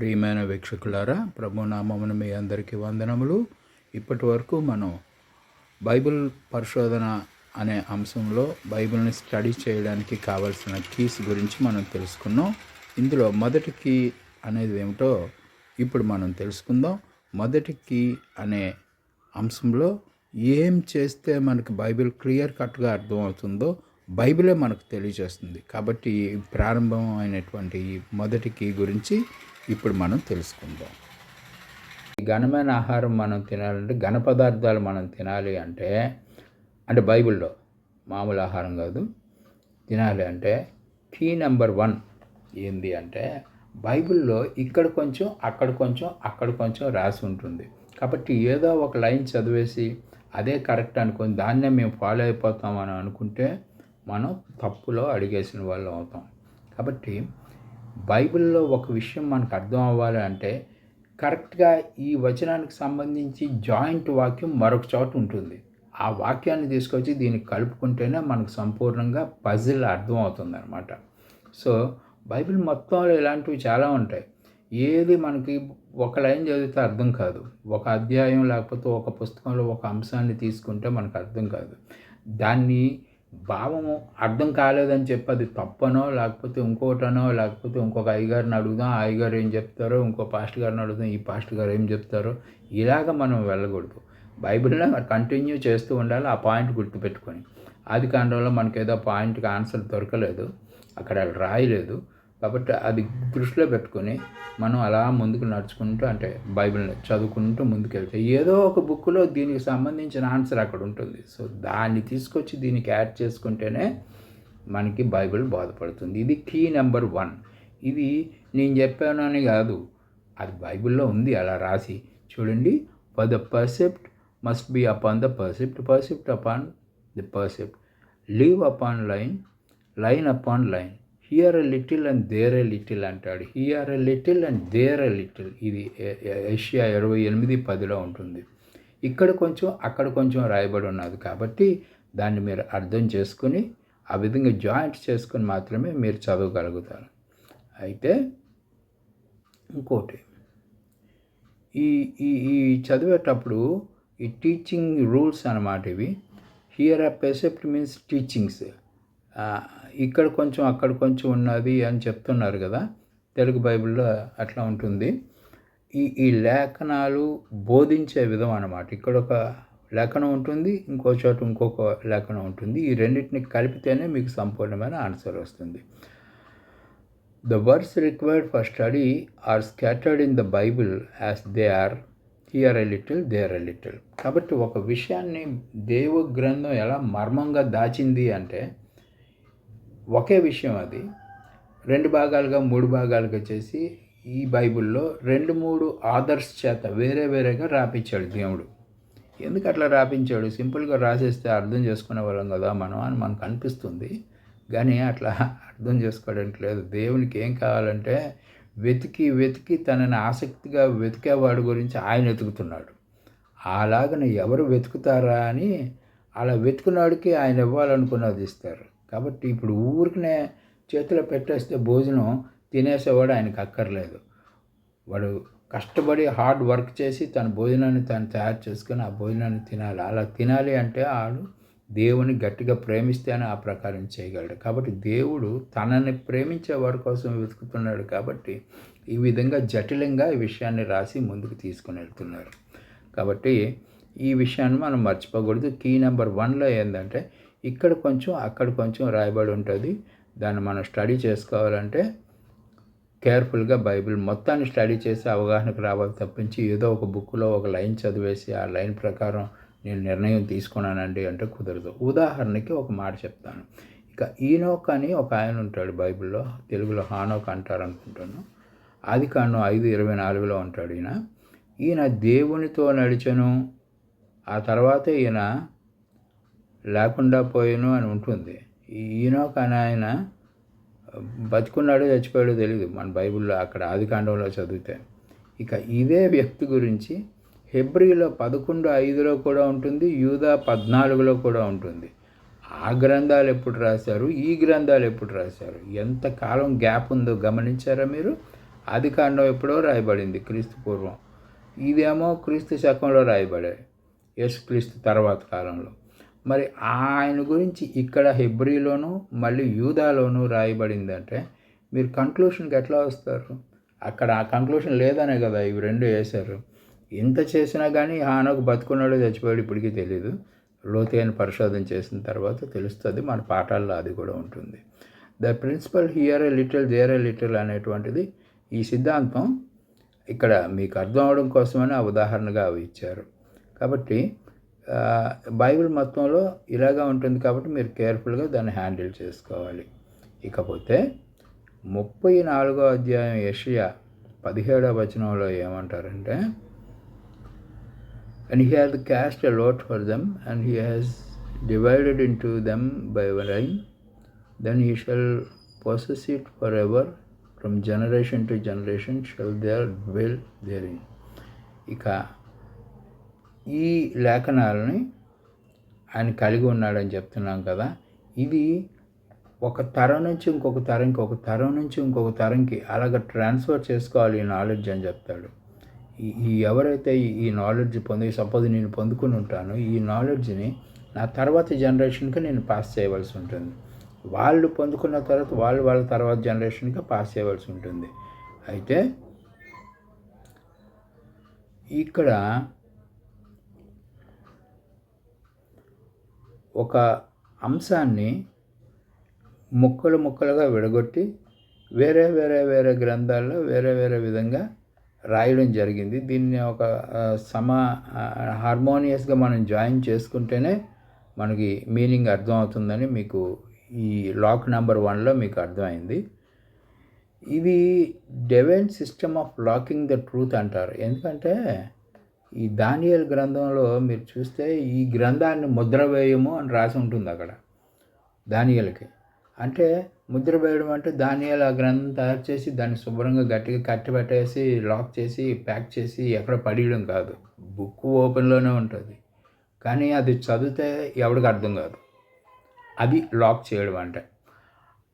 ప్రియమైన వీక్షకులారా, ప్రభు నామమున మీ అందరికీ వందనములు. ఇప్పటి వరకు మనం బైబిల్ పరిశోధన అనే అంశంలో బైబిల్ని స్టడీ చేయడానికి కావలసిన కీస్ గురించి మనం తెలుసుకున్నాం. ఇందులో మొదటి కీ అనేది ఏమిటో ఇప్పుడు మనం తెలుసుకుందాం. మొదటి కీ అనే అంశంలో ఏం చేస్తే మనకు బైబిల్ క్లియర్ కట్గా అర్థమవుతుందో బైబిలే మనకు తెలియజేస్తుంది. కాబట్టి ప్రారంభం అయినటువంటి మొదటి కీ గురించి ఇప్పుడు మనం తెలుసుకుందాం. ఘనమైన ఆహారం మనం తినాలంటే, ఘన పదార్థాలు మనం తినాలి అంటే బైబిల్లో మామూలు ఆహారం కాదు, తినాలి అంటే కీ నెంబర్ 1 ఏంది అంటే, బైబిల్లో ఇక్కడ కొంచెం అక్కడ కొంచెం రాసి ఉంటుంది. కాబట్టి ఏదో ఒక లైన్ చదివేసి అదే కరెక్ట్ అనుకొని దాన్నే మేము ఫాలో అయిపోతామని అనుకుంటే మనం తప్పులో అడిగేసిన వాళ్ళు అవుతాం. కాబట్టి బైబిల్లో ఒక విషయం మనకు అర్థం అవ్వాలి అంటే కరెక్ట్గా ఈ వచనానికి సంబంధించి జాయింట్ వాక్యం మరొక చోట ఉంటుంది. ఆ వాక్యాన్ని తీసుకొచ్చి దీనికి కలుపుకుంటేనే మనకు సంపూర్ణంగా పజిల్ అర్థం అవుతుంది అనమాట. సో బైబిల్ మొత్తంలో ఇలాంటివి చాలా ఉంటాయి. ఏది మనకి ఒక లైన్ చదివితే అర్థం కాదు. ఒక అధ్యాయం లేకపోతే ఒక పుస్తకంలో ఒక అంశాన్ని తీసుకుంటే మనకు అర్థం కాదు. దాన్ని భావము అర్థం కాలేదని చెప్పి అది తప్పనో లేకపోతే ఇంకోటనో లేకపోతే ఇంకొక అయ్యగారిని అడుగుదాం, ఆ అయ్యగారు ఏం చెప్తారో, ఇంకో పాస్టర్ గారిని అడుగుదాం, ఈ పాస్టర్ గారు ఏం చెప్తారో, ఇలాగ మనం వెళ్ళకూడదు. బైబిల్లో కంటిన్యూ చేస్తూ ఉండాలి. ఆ పాయింట్ గుర్తుపెట్టుకొని, ఆది కాండంలో మనకి ఏదో పాయింట్కి ఆన్సర్ దొరకలేదు, అక్కడ రాయలేదు, కాబట్టి అది దృష్టిలో పెట్టుకొని మనం అలా ముందుకు నడుచుకుంటూ అంటే బైబిల్ని చదువుకుంటూ ముందుకెళ్తే ఏదో ఒక బుక్లో దీనికి సంబంధించిన ఆన్సర్ అక్కడ ఉంటుంది. సో దాన్ని తీసుకొచ్చి దీనికి యాడ్ చేసుకుంటేనే మనకి బైబిల్ బోధపడుతుంది. ఇది కీ నెంబర్ 1. ఇది నేను చెప్పానని కాదు, అది బైబిల్లో ఉంది అలా రాసి. చూడండి, for the precept must be upon the precept upon the precept, leave upon line, line upon line, here a little and there a little అంటాడు. Here a little and there a little, ఇది యెషయా 28:10లో ఉంటుంది. ఇక్కడ కొంచెం అక్కడ కొంచెం రాయబడి ఉన్నది. కాబట్టి దాన్ని మీరు అర్థం చేసుకుని ఆ విధంగా జాయింట్ చేసుకుని మాత్రమే మీరు చదవగలుగుతారు. అయితే ఇంకోటి, ఈ ఈ ఈ చదివేటప్పుడు ఈ టీచింగ్ రూల్స్ అన్నమాట ఇవి. Here a precept means teachings. ఇక్కడ కొంచెం అక్కడ కొంచెం ఉన్నది అని చెప్తున్నారు కదా, తెలుగు బైబిల్లో అట్లా ఉంటుంది. ఈ లేఖనాలు బోధించే విధం అన్నమాట. ఇక్కడ ఒక లేఖనం ఉంటుంది, ఇంకో చోట ఇంకొక లేఖనం ఉంటుంది. ఈ రెండింటిని కలిపితేనే మీకు సంపూర్ణమైన ఆన్సర్ వస్తుంది. The words required for study are scattered in the Bible as they are here a little there a little. కాబట్టి ఒక విషయాన్ని దేవ గ్రంథం ఎలా మర్మంగా దాచింది అంటే, ఒకే విషయం అది 2 భాగాలుగా 3 భాగాలుగా చేసి ఈ బైబిల్లో 2-3 ఆథర్స్ చేత వేరే వేరేగా రాపించాడు దేవుడు. ఎందుకు అట్లా రాపించాడు? సింపుల్గా రాసేస్తే అర్థం చేసుకునే వాళ్ళం కదా మనం అని మనకు అనిపిస్తుంది, కానీ అట్లా అర్థం చేసుకోవడానికి లేదు. దేవునికి ఏం కావాలంటే వెతికి తనని ఆసక్తిగా వెతికేవాడు గురించి ఆయన వెతుకుతున్నాడు. అలాగని ఎవరు వెతుకుతారా అని అలా వెతుకున్నాడికి ఆయన ఇవ్వాలనుకున్నది ఇస్తారు. కాబట్టి ఇప్పుడు ఊరికనే చేతిలో పెట్టేస్తే భోజనం తినేసేవాడు ఆయనకు అక్కర్లేదు. వాడు కష్టపడి హార్డ్ వర్క్ చేసి తన భోజనాన్ని తను తయారు చేసుకొని ఆ భోజనాన్ని తినాలి. అలా తినాలి అంటే ఆడు దేవుని గట్టిగా ప్రేమిస్తేనే ఆ ప్రకారం చేయగలడు. కాబట్టి దేవుడు తనని ప్రేమించే వారి కోసం వెతుకుతున్నాడు. కాబట్టి ఈ విధంగా జటిలంగా ఈ విషయాన్ని రాసి ముందుకు తీసుకుని వెళ్తున్నారు. కాబట్టి ఈ విషయాన్ని మనం మర్చిపోకూడదు. కీ నెంబర్ 1లో ఏంటంటే ఇక్కడ కొంచెం అక్కడ కొంచెం రాయబడి ఉంటుంది. దాన్ని మనం స్టడీ చేసుకోవాలంటే కేర్ఫుల్గా బైబిల్ మొత్తాన్ని స్టడీ చేసి అవగాహనకు రావాలి తప్పించి ఏదో ఒక బుక్లో ఒక లైన్ చదివేసి ఆ లైన్ ప్రకారం నేను నిర్ణయం తీసుకున్నానండి అంటే కుదరదు. ఉదాహరణకి ఒక మాట చెప్తాను. ఇక ఈనోక్ అని ఒక ఆయన ఉంటాడు బైబిల్లో, తెలుగులో హానోక్ అంటారు అనుకుంటాను. ఆది కాండం 5:24లో ఉంటాడు. ఈయన దేవునితో నడిచెను, ఆ తర్వాత ఈయన లేకుండా పోయాను అని ఉంటుంది. ఈనోక్ అని ఆయన బతుకున్నాడో చచ్చిపోయాడో తెలియదు మన బైబిల్లో, అక్కడ ఆది కాండంలో చదివితే. ఇక ఇదే వ్యక్తి గురించి హెబ్రీలో 11:5లో కూడా ఉంటుంది, యూదా 14లో కూడా ఉంటుంది. ఆ గ్రంథాలు ఎప్పుడు రాశారు, ఈ గ్రంథాలు ఎప్పుడు రాశారు, ఎంత కాలం గ్యాప్ ఉందో గమనించారా మీరు? ఆదికాండం ఎప్పుడో రాయబడింది, క్రీస్తు పూర్వం. ఇదేమో క్రీస్తు శకంలో రాయబడాయి, యేసుక్రీస్తు తర్వాత కాలంలో. మరి ఆయన గురించి ఇక్కడ హెబ్రీలోను మళ్ళీ యూదాలోను రాయబడిందంటే మీరు కంక్లూషన్కి ఎట్లా వస్తారు? అక్కడ ఆ కంక్లూషన్ లేదనే కదా ఇవి రెండు వేశారు. ఇంత చేసినా కానీ హానోకు బతుకున్నాడో చచ్చిపోయాడు ఇప్పటికీ తెలియదు. లోతైన పరిశోధన చేసిన తర్వాత తెలుస్తుంది. మన పాఠాల్లో అది కూడా ఉంటుంది. The principle here a little there a little అనేటువంటిది ఈ సిద్ధాంతం ఇక్కడ మీకు అర్థం అవడం కోసమని ఆ ఉదాహరణగా అవి ఇచ్చారు. కాబట్టి బైబిల్ మొత్తంలో ఇలాగా ఉంటుంది కాబట్టి మీరు కేర్ఫుల్గా దాన్ని హ్యాండిల్ చేసుకోవాలి. ఇకపోతే 34వ అధ్యాయం యెషయా 17వ వచనంలో ఏమంటారంటే, and he has cast a lot for them and he has divided in to them by rain, then he shall possess it for ever, from generation to generation shall there dwell therein. ఇక ఈ లేఖనాలని ఆయన కలిగి ఉన్నాడని చెప్తున్నాం కదా. ఇది ఒక తరం నుంచి ఇంకొక తరంకి, ఒక తరం నుంచి ఇంకొక తరంకి అలాగ ట్రాన్స్ఫర్ చేసుకోవాలి ఈ నాలెడ్జ్ అని చెప్తాడు. ఈ ఎవరైతే ఈ నాలెడ్జ్ సపోజ్ నేను పొందుకుని ఉంటానో ఈ నాలెడ్జ్ని నా తర్వాత జనరేషన్కి నేను పాస్ చేయవలసి ఉంటుంది. వాళ్ళు పొందుకున్న తర్వాత వాళ్ళ తర్వాత జనరేషన్కి పాస్ చేయవలసి ఉంటుంది. అయితే ఇక్కడ ఒక అంశాన్ని ముక్కలుగా విడగొట్టి వేరే గ్రంథాల్లో వేరే విధంగా రాయడం జరిగింది. దీన్ని ఒక హార్మోనియస్గా మనం జాయిన్ చేసుకుంటేనే మనకి మీనింగ్ అర్థం అవుతుందని మీకు ఈ లాక్ నెంబర్ 1లో మీకు అర్థమైంది. ఇది divine system of locking the truth అంటారు. ఎందుకంటే ఈ దానియేలు గ్రంథంలో మీరు చూస్తే ఈ గ్రంథాన్ని ముద్ర వేయము అని రాసి ఉంటుంది అక్కడ దానియేలుకి. అంటే ముద్ర వేయడం అంటే దానియేలు ఆ గ్రంథం తయారు చేసి దాన్ని శుభ్రంగా గట్టిగా కట్టిపెట్టేసి లాక్ చేసి ప్యాక్ చేసి ఎక్కడ పడేయడం కాదు. బుక్ ఓపెన్లోనే ఉంటుంది, కానీ అది చదివితే ఎవరికి అర్థం కాదు. అది లాక్ చేయడం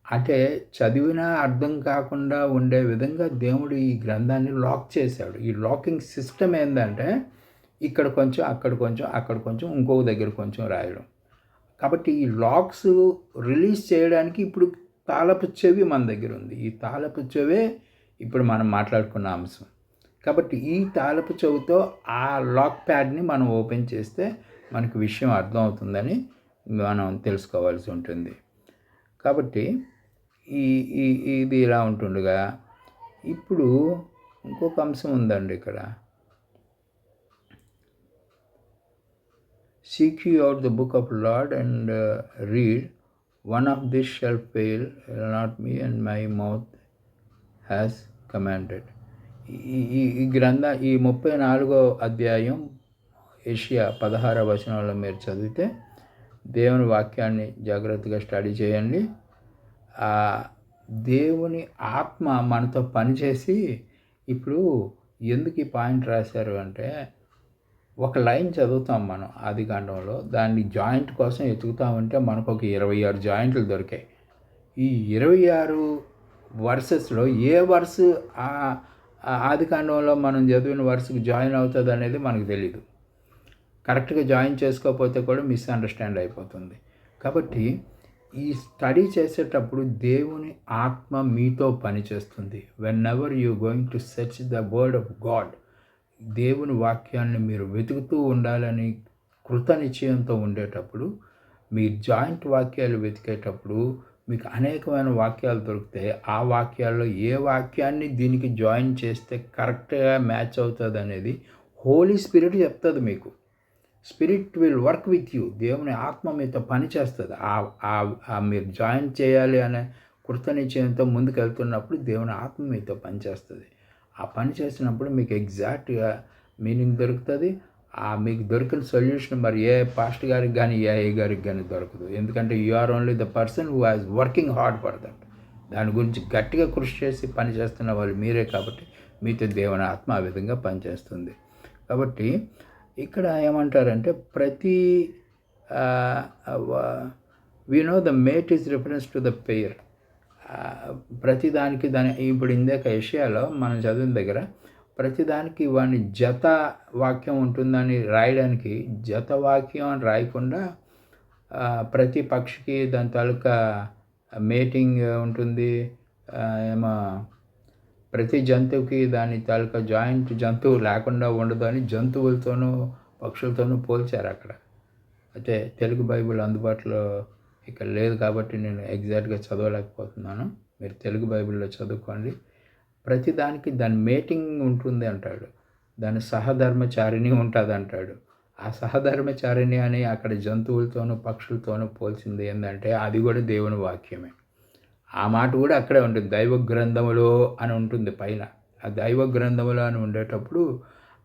అంటే చదివినా అర్థం కాకుండా ఉండే విధంగా దేవుడు ఈ గ్రంథాన్ని లాక్ చేశాడు. ఈ లాకింగ్ సిస్టమ్ ఏంటంటే ఇక్కడ కొంచెం అక్కడ కొంచెం ఇంకొక దగ్గర కొంచెం రాయడం. కాబట్టి ఈ లాక్స్ రిలీజ్ చేయడానికి ఇప్పుడు తాళపు చెవి మన దగ్గర ఉంది. ఈ తాళపు చెవే ఇప్పుడు మనం మాట్లాడుకున్న అంశం. కాబట్టి ఈ తాళపు చెవితో ఆ లాక్ ప్యాడ్ని మనం ఓపెన్ చేస్తే మనకు విషయం అర్థం అవుతుందని మనం తెలుసుకోవాల్సి ఉంటుంది. కాబట్టి ఇది ఇలా ఉంటుండగా ఇప్పుడు ఇంకొక అంశం ఉందండి ఇక్కడ. Seek ye out the book of Lord and read, one of this shall fail not me, and my mouth has commanded. ఈ 34వ అధ్యాయం యెషయా 16వ వచనంలో మీరు చదివితే దేవుని వాక్యాన్ని జాగ్రత్తగా స్టడీ చేయండి. దేవుని ఆత్మ మనతో పనిచేసి ఇప్పుడు ఎందుకు ఈ పాయింట్ రాశారు అంటే, ఒక లైన్ చదువుతాం మనం ఆదికాండంలో, దాన్ని జాయింట్ కోసం ఎతుకుతామంటే మనకు ఒక 26 జాయింట్లు దొరికాయి. ఈ 26 వర్సెస్లో ఏ వర్స్ ఆదికాండంలో మనం చదివిన వర్స్కి జాయిన్ అవుతుంది అనేది మనకు తెలీదు. కరెక్ట్గా జాయిన్ చేసుకోకపోతే కూడా మిస్అండర్స్టాండ్ అయిపోతుంది. కాబట్టి ఈ స్టడీ చేసేటప్పుడు దేవుని ఆత్మ మీతో పనిచేస్తుంది. When ever you going to search the word of God, దేవుని వాక్యాన్ని మీరు వెతుకుతూ ఉండాలని కృత నిశ్చయంతో ఉండేటప్పుడు, మీ జాయింట్ వాక్యాలు వెతికేటప్పుడు మీకు అనేకమైన వాక్యాలు దొరికితే ఆ వాక్యాల్లో ఏ వాక్యాన్ని దీనికి జాయిన్ చేస్తే కరెక్ట్గా మ్యాచ్ అవుతుంది అనేది హోలీ స్పిరిట్ చెప్తుంది మీకు. Spirit will work with you. దేవుని ఆత్మ మీతో పని చేస్తుంది. మీరు జాయిన్ చేయాలి అనే కృత నిశ్చయంతో ముందుకు వెళ్తున్నప్పుడు దేవుని ఆత్మ మీతో పనిచేస్తుంది. ఆ పని చేసినప్పుడు మీకు ఎగ్జాక్ట్గా మీనింగ్ దొరుకుతుంది. మీకు దొరికిన సొల్యూషన్ మరి ఏ పాస్ట్ గారికి కానీ ఏ గారికి కానీ దొరకదు. ఎందుకంటే you are only the person who has working hard for that. దాని గురించి గట్టిగా కృషి చేసి పని చేస్తున్న వాళ్ళు మీరే. కాబట్టి మీతో దేవుని ఆత్మ ఆ విధంగా పనిచేస్తుంది. కాబట్టి ఇక్కడ ఏమంటారంటే ప్రతి we know the mate is reference to the pair. ప్రతిదానికి ఇప్పుడు ఇందాక ఏషియాలో మనం చదివిన దగ్గర ప్రతిదానికి వాని జత వాక్యం ఉంటుందని రాయడానికి జత వాక్యం అని రాయకుండా ప్రతి పక్షికి దాని తాలూకా మేటింగ్ ఉంటుంది, ఏమో ప్రతి జంతువుకి దాని తాలూకా జాయింట్ జంతువు లేకుండా ఉండదు అని జంతువులతోనూ పక్షులతోనూ పోల్చారు అక్కడ. అయితే తెలుగు బైబిల్ అందుబాటులో ఇక్కడ లేదు కాబట్టి నేను ఎగ్జాక్ట్గా చదవలేకపోతున్నాను. మీరు తెలుగు బైబిల్లో చదువుకోండి. ప్రతిదానికి దాని మేటింగ్ ఉంటుంది అంటాడు, దాని సహధర్మచారిణి ఉంటుంది అంటాడు. ఆ సహధర్మచారిణి అని అక్కడ జంతువులతోనూ పక్షులతోనూ పోల్చింది ఏంటంటే అది కూడా దేవుని వాక్యమే. ఆ మాట కూడా అక్కడే ఉంటుంది, దైవ గ్రంథములో అని ఉంటుంది పైన. ఆ దైవ గ్రంథములో అని ఉండేటప్పుడు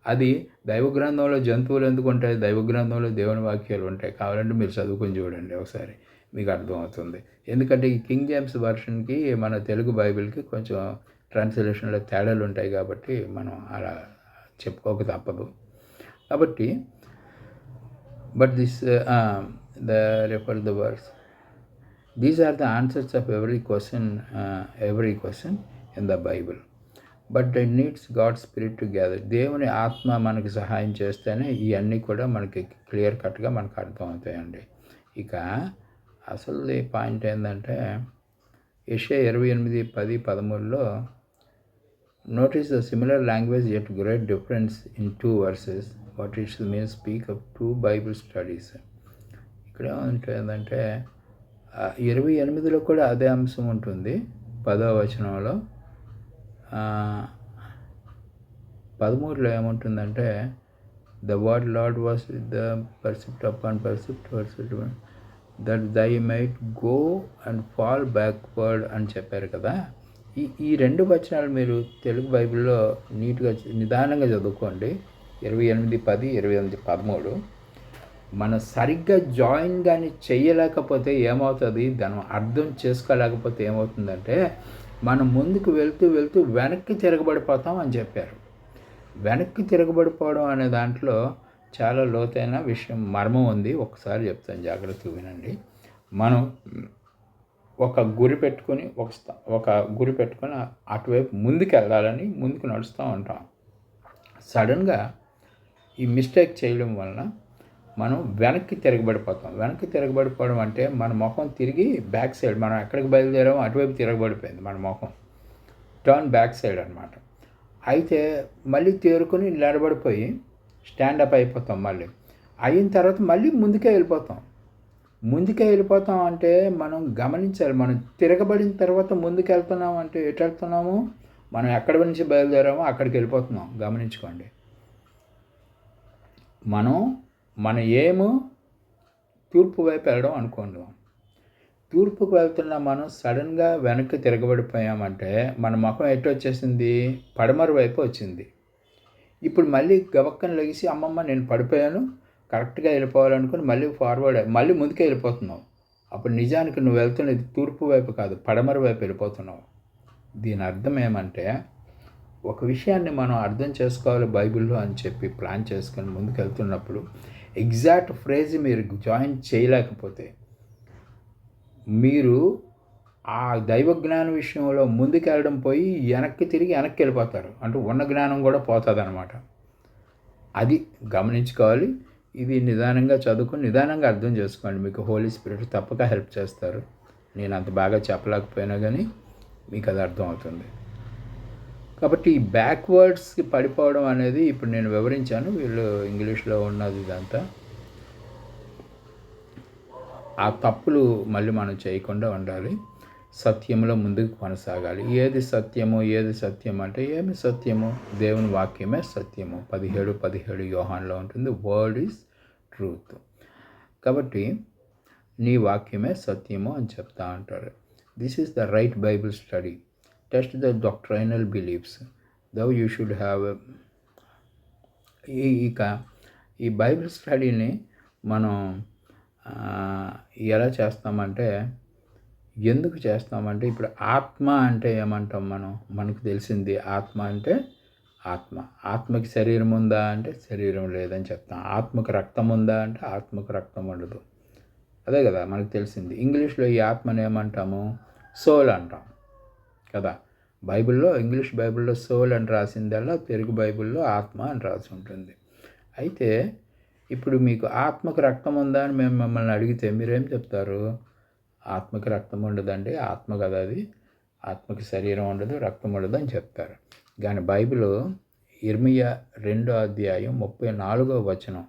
అది దైవ గ్రంథంలో జంతువులు ఎందుకు ఉంటాయి, దైవ గ్రంథంలో దేవుని వాక్యాలు ఉంటాయి. కావాలంటే మీరు చదువుకొని చూడండి ఒకసారి, మీకు అర్థమవుతుంది. ఎందుకంటే ఈ కింగ్ జేమ్స్ వర్షన్కి మన తెలుగు బైబిల్కి కొంచెం ట్రాన్స్లేషన్లో తేడాలు ఉంటాయి కాబట్టి మనం అలా చెప్పుకోక తప్పదు. కాబట్టి but this the refer the words, these are the answers of every question in the Bible. But it needs God spirit to gather. దేవుని ఆత్మ మనకి సహాయం చేస్తేనే ఇవన్నీ కూడా మనకి క్లియర్ కట్గా మనకు అర్థమవుతాయండి. ఇక అసలు పాయింట్ ఏంటంటే యెషయా 28:10-13లో notice the similar language at great difference in 2 verses. What it's mean speak of 2 Bible studies. ఇక్కడ ఏమంటుందంటే 28లో కూడా అదే అంశం ఉంటుంది. 10వ వచనంలో 13లో ఏముంటుందంటే the word Lord was with the precept upon precept that they might go and fall backward అని చెప్పారు కదా. ఈ 2 వచనాలు మీరు తెలుగు బైబిల్లో నీట్గా నిదానంగా చదువుకోండి. 28:10, 28:13. మనం సరిగ్గా జాయిన్ కానీ చేయలేకపోతే ఏమవుతుంది, దాన్ని అర్థం చేసుకోలేకపోతే ఏమవుతుందంటే మనం ముందుకు వెళ్తూ వెనక్కి తిరగబడిపోతాం అని చెప్పారు. వెనక్కి తిరగబడిపోవడం అనే దాంట్లో చాలా లోతైన విషయం, మర్మం ఉంది. ఒకసారి చెప్తాను, జాగ్రత్తగా వినండి. మనం ఒక గురి పెట్టుకొని అటువైపు ముందుకు వెళ్ళాలని ముందుకు నడుస్తూ ఉంటాం. సడన్గా ఈ మిస్టేక్ చేయడం వలన మనం వెనక్కి తిరగబడిపోతాం. వెనక్కి తిరగబడిపోవడం అంటే మన ముఖం తిరిగి బ్యాక్ సైడ్, మనం ఎక్కడికి బయలుదేరామో అటువైపు తిరగబడిపోయింది మన ముఖం, టర్న్ బ్యాక్ సైడ్ అనమాట. అయితే మళ్ళీ తేరుకొని నిలబడిపోయి స్టాండప్ అయిపోతాం. మళ్ళీ అయిన తర్వాత మళ్ళీ ముందుకే వెళ్ళిపోతాం అంటే మనం గమనించాలి. మనం తిరగబడిన తర్వాత ముందుకు వెళ్తున్నాం అంటే ఎటు వెళ్తున్నాము, మనం ఎక్కడి నుంచి బయలుదేరామో అక్కడికి వెళ్ళిపోతున్నాం. గమనించుకోండి. మన ఏమో తూర్పు వైపు వెళ్ళడం అనుకుందాం. తూర్పుకు వెళ్తున్న మనం సడన్గా వెనక్కి తిరగబడిపోయామంటే మన ముఖం ఎటు వచ్చేసింది, పడమర వైపు వచ్చింది. ఇప్పుడు మళ్ళీ గవక్కన లెగిసి అమ్మమ్మ నేను పడిపోయాను, కరెక్ట్గా వెళ్ళిపోవాలనుకుని మళ్ళీ ముందుకే వెళ్ళిపోతున్నావు. అప్పుడు నిజానికి నువ్వు వెళ్తున్నది తూర్పు వైపు కాదు, పడమర వైపు వెళ్ళిపోతున్నావు. దీని అర్థం ఏమంటే ఒక విషయాన్ని మనం అర్థం చేసుకోవాలి బైబిల్లో అని చెప్పి ప్లాన్ చేసుకొని ముందుకు వెళ్తున్నప్పుడు ఎగ్జాక్ట్ ఫ్రేజ్ మీరు జాయిన్ చేయలేకపోతే మీరు ఆ దైవ జ్ఞానం విషయంలో ముందుకు వెళ్ళడం పోయి వెనక్కి వెళ్ళిపోతారు. అంటే ఉన్న జ్ఞానం కూడా పోతుంది అనమాట. అది గమనించుకోవాలి. ఇది నిదానంగా చదువుకొని నిదానంగా అర్థం చేసుకోండి. మీకు హోలీ స్పిరిట్ తప్పక హెల్ప్ చేస్తారు. నేను అంత బాగా చెప్పలేకపోయినా కానీ మీకు అది అర్థం అవుతుంది. కాబట్టి ఈ బ్యాక్వర్డ్స్కి పడిపోవడం అనేది ఇప్పుడు నేను వివరించాను. వీళ్ళు ఇంగ్లీష్లో ఉన్నది ఇదంతా. ఆ తప్పులు మళ్ళీ మనం చేయకుండా ఉండాలి. సత్యంలో ముందుకు కొనసాగాలి. ఏది సత్యం అంటే ఏమి సత్యము? దేవుని వాక్యమే సత్యము. 17:17 యోహాన్లో ఉంటుంది, వర్డ్ ఈజ్ ట్రూత్. కాబట్టి నీ వాక్యమే సత్యము అని చెప్తా ఉంటారు. This is the right Bible study. Test the doctrinal beliefs thou you should have. ఇక ఈ బైబిల్ స్టడీని మనం ఎలా చేస్తామంటే, ఎందుకు చేస్తామంటే, ఇప్పుడు ఆత్మ అంటే ఏమంటాం మనకు తెలిసింది. ఆత్మ అంటే ఆత్మకి శరీరం ఉందా అంటే శరీరం లేదని చెప్తాం. ఆత్మకు రక్తం ఉందా అంటే ఆత్మకు రక్తం ఉండదు. అదే కదా మనకు తెలిసింది. ఇంగ్లీష్లో ఈ ఆత్మని ఏమంటాము? సోల్ అంటాం. కదా. బైబిల్లో, ఇంగ్లీష్ బైబిల్లో సోల్ అని రాసిందల్లా తెలుగు బైబిల్లో ఆత్మ అని రాసి ఉంటుంది. అయితే ఇప్పుడు మీకు ఆత్మకు రక్తం ఉందా అని మేము మమ్మల్ని అడిగితే మీరేం చెప్తారు? ఆత్మకి రక్తం ఉండదండి, ఆత్మ కదా అది, ఆత్మకి శరీరం ఉండదు, రక్తం ఉండదు అని చెప్తారు. కానీ బైబిల్ ఇర్మియా 2వ అధ్యాయం 34వ వచనం,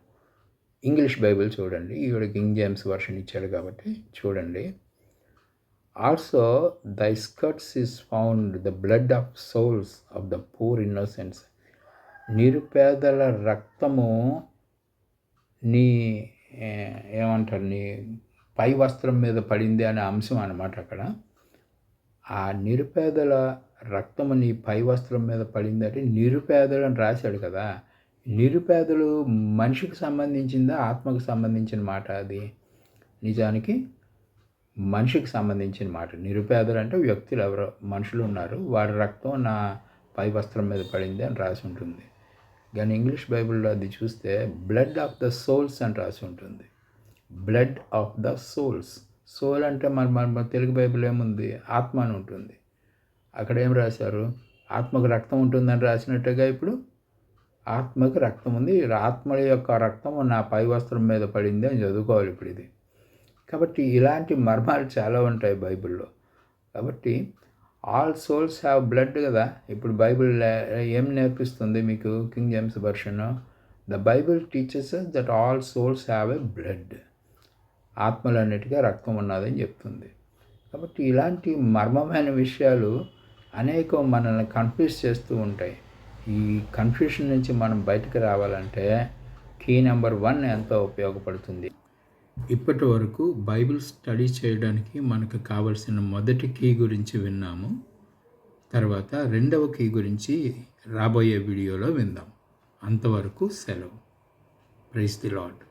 ఇంగ్లీష్ బైబిల్ చూడండి. ఈవిడ కింగ్ జేమ్స్ వర్షన్ ఇచ్చాడు కాబట్టి చూడండి. ఆల్సో దై skirts is found the blood of souls of the poor innocents. నిరుపేదల రక్తము నీ ఏమంటారు, నీ పై వస్త్రం మీద పడింది అనే అంశం అన్నమాట అక్కడ. ఆ నిరుపేదల రక్తము నీ పై వస్త్రం మీద పడిందంటే నిరుపేదలు అని రాశాడు కదా. నిరుపేదలు మనిషికి సంబంధించిందా, ఆత్మకు సంబంధించిన మాట? అది నిజానికి మనిషికి సంబంధించిన మాట. నిరుపేదలు అంటే వ్యక్తులు, ఎవరో మనుషులు ఉన్నారు, వారి రక్తం నా పై వస్త్రం మీద పడింది అని రాసి ఉంటుంది. కానీ ఇంగ్లీష్ బైబిల్లో అది చూస్తే బ్లడ్ ఆఫ్ ద సోల్స్ అని రాసి ఉంటుంది. Blood of the souls. Soul అంటే మన తెలుగు బైబిల్ ఏముంది? ఆత్మ అని ఉంటుంది. అక్కడ ఏం రాశారు? ఆత్మకు రక్తం ఉంటుందని రాసినట్టుగా ఇప్పుడు ఆత్మకు రక్తం ఉంది, ఆత్మ యొక్క రక్తం నా పై వస్త్రం మీద పడింది అని చదువుకోవాలి ఇప్పుడు ఇది. కాబట్టి ఇలాంటి మర్మాలు చాలా ఉంటాయి బైబిల్లో. కాబట్టి ఆల్ సోల్స్ హ్యావ్ బ్లడ్ కదా. ఇప్పుడు బైబిల్ ఏం నేర్పిస్తుంది మీకు? King James version, the Bible teachers that all souls have a blood. ఆత్మలన్నిటిగా రక్తం ఉన్నదని చెప్తుంది. కాబట్టి ఇలాంటి మర్మమైన విషయాలు అనేకం మనల్ని కన్ఫ్యూజ్ చేస్తూ ఉంటాయి. ఈ కన్ఫ్యూషన్ నుంచి మనం బయటకు రావాలంటే కీ నెంబర్ 1 ఎంతో ఉపయోగపడుతుంది. ఇప్పటి వరకు బైబిల్ స్టడీ చేయడానికి మనకు కావలసిన మొదటి కీ గురించి విన్నాము. తర్వాత 2వ కీ గురించి రాబోయే వీడియోలో విందాం. అంతవరకు సెలవు. Praise the lord.